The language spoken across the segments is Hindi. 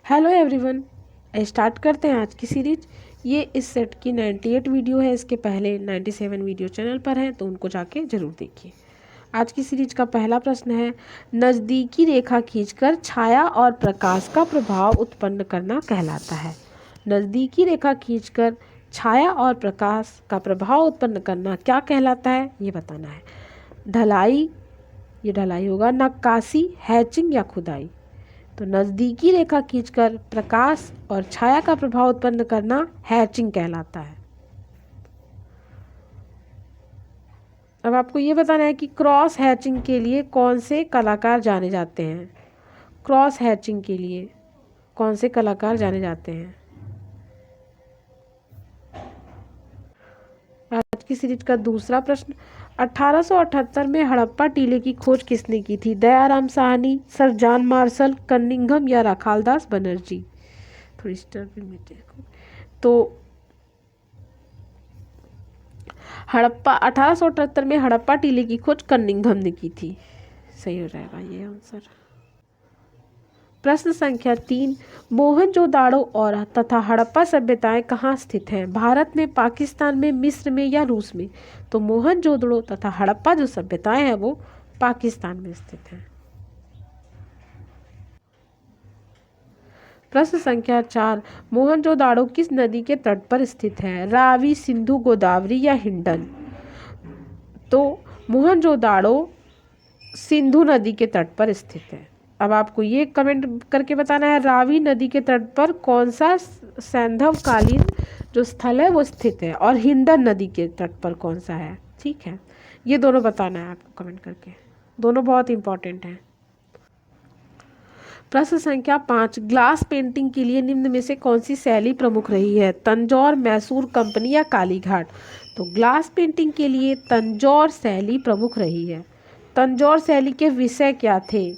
हेलो एवरीवन, स्टार्ट करते हैं आज की सीरीज। ये इस सेट की 98 वीडियो है। इसके पहले 97 वीडियो चैनल पर हैं, तो उनको जाके जरूर देखिए। आज की सीरीज का पहला प्रश्न है, नज़दीकी रेखा खींचकर छाया और प्रकाश का प्रभाव उत्पन्न करना कहलाता है। नज़दीकी रेखा खींचकर छाया और प्रकाश का प्रभाव उत्पन्न करना क्या कहलाता है, ये बताना है। ढलाई, ये ढलाई होगा। नक्काशी, हैचिंग या खुदाई। तो नज़दीकी रेखा खींचकर प्रकाश और छाया का प्रभाव उत्पन्न करना हैचिंग कहलाता है। अब आपको ये बताना है कि क्रॉस हैचिंग के लिए कौन से कलाकार जाने जाते हैं। क्रॉस हैचिंग के लिए कौन से कलाकार जाने जाते हैं। आज की सीरीज का दूसरा प्रश्न, 1878 में हड़प्पा टीले की खोज किसने की थी। Dayaram Sahni, sir John Marshall, Cunningham या राखालदास बनर्जी। थोड़ी तो हड़प्पा 1878 में हड़प्पा टीले की खोज कनिंघम ने की थी। सही हो जाएगा ये आंसर। प्रश्न संख्या 3, मोहनजोदाड़ो और तथा हड़प्पा सभ्यताएं कहाँ स्थित हैं। भारत में, पाकिस्तान में, मिस्र में या रूस में। तो मोहनजोदड़ो तथा हड़प्पा जो सभ्यताएं हैं वो पाकिस्तान में स्थित हैं। प्रश्न संख्या 4, मोहनजोदाड़ो किस नदी के तट पर स्थित है। रावी, सिंधु, गोदावरी या हिंडन। तो मोहनजोदाड़ो सिंधु नदी के तट पर स्थित है। अब आपको ये कमेंट करके बताना है, रावी नदी के तट पर कौन सा सैंधवकालीन जो स्थल है वो स्थित है, और हिंडन नदी के तट पर कौन सा है। ठीक है, ये दोनों बताना है आपको कमेंट करके, दोनों बहुत इंपॉर्टेंट हैं। प्रश्न संख्या 5, ग्लास पेंटिंग के लिए निम्न में से कौन सी शैली प्रमुख रही है। तंजौर, मैसूर कंपनी या कालीघाट। तो ग्लास पेंटिंग के लिए तंजौर शैली प्रमुख रही है। तंजौर शैली के विषय क्या थे,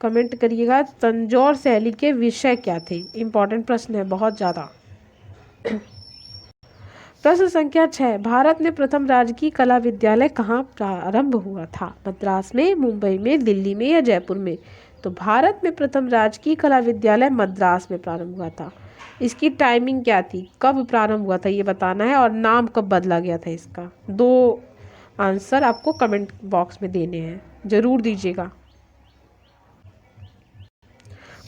कमेंट करिएगा। तंजौर शैली के विषय क्या थे, इंपॉर्टेंट प्रश्न है बहुत ज़्यादा। प्रश्न संख्या 6, भारत में प्रथम राजकीय कला विद्यालय कहाँ प्रारंभ हुआ था। मद्रास में, मुंबई में, दिल्ली में या जयपुर में। तो भारत में प्रथम राजकीय कला विद्यालय मद्रास में प्रारंभ हुआ था। इसकी टाइमिंग क्या थी, कब प्रारंभ हुआ था ये बताना है, और नाम कब बदला गया था इसका। 2 आंसर आपको कमेंट बॉक्स में देने हैं, जरूर दीजिएगा।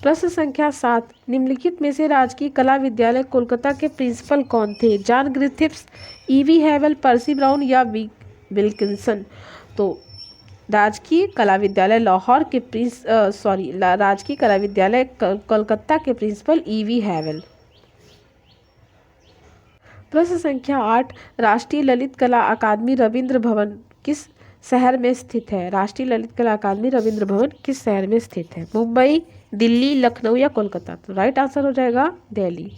प्रश्न संख्या 7, निम्नलिखित में से राजकीय कला विद्यालय कोलकाता के प्रिंसिपल कौन थे। जॉन ग्रिफिथ्स, ईवी हैवेल, पर्सी ब्राउन या विल्किंसन। तो राजकीय कला विद्यालय लाहौर के राजकीय कला विद्यालय कोलकाता के प्रिंसिपल ईवी हैवेल। प्रश्न संख्या 8, राष्ट्रीय ललित कला अकादमी रविंद्र भवन किस शहर में स्थित है। राष्ट्रीय ललित कला अकादमी रविंद्र भवन किस शहर में स्थित है। मुंबई, दिल्ली, लखनऊ या कोलकाता। तो राइट आंसर हो जाएगा दिल्ली।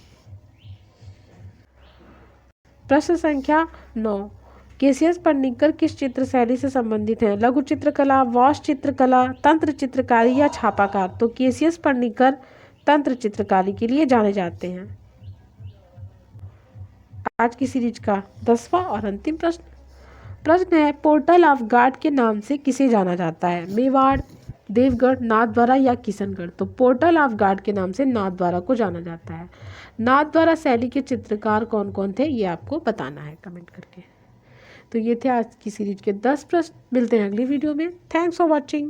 प्रश्न संख्या 9, केसीएस पन्नीकर किस चित्र शैली से संबंधित है। लघु चित्रकला, वाश चित्रकला, तंत्र चित्रकारी या छापाकार। तो केसीएस पन्नीकर तंत्र चित्रकारी के लिए जाने जाते हैं। आज की सीरीज का 10वां और अंतिम प्रश्न है, पोर्टल ऑफ गॉड के नाम से किसे जाना जाता है। मेवाड़, देवगढ़, नाथद्वारा या किशनगढ़। तो पोर्टल ऑफ गॉड के नाम से नाथद्वारा को जाना जाता है। नाथद्वारा शैली के चित्रकार कौन कौन थे ये आपको बताना है कमेंट करके। तो ये थे आज की सीरीज के 10 प्रश्न। मिलते हैं अगली वीडियो में। Thanks for watching.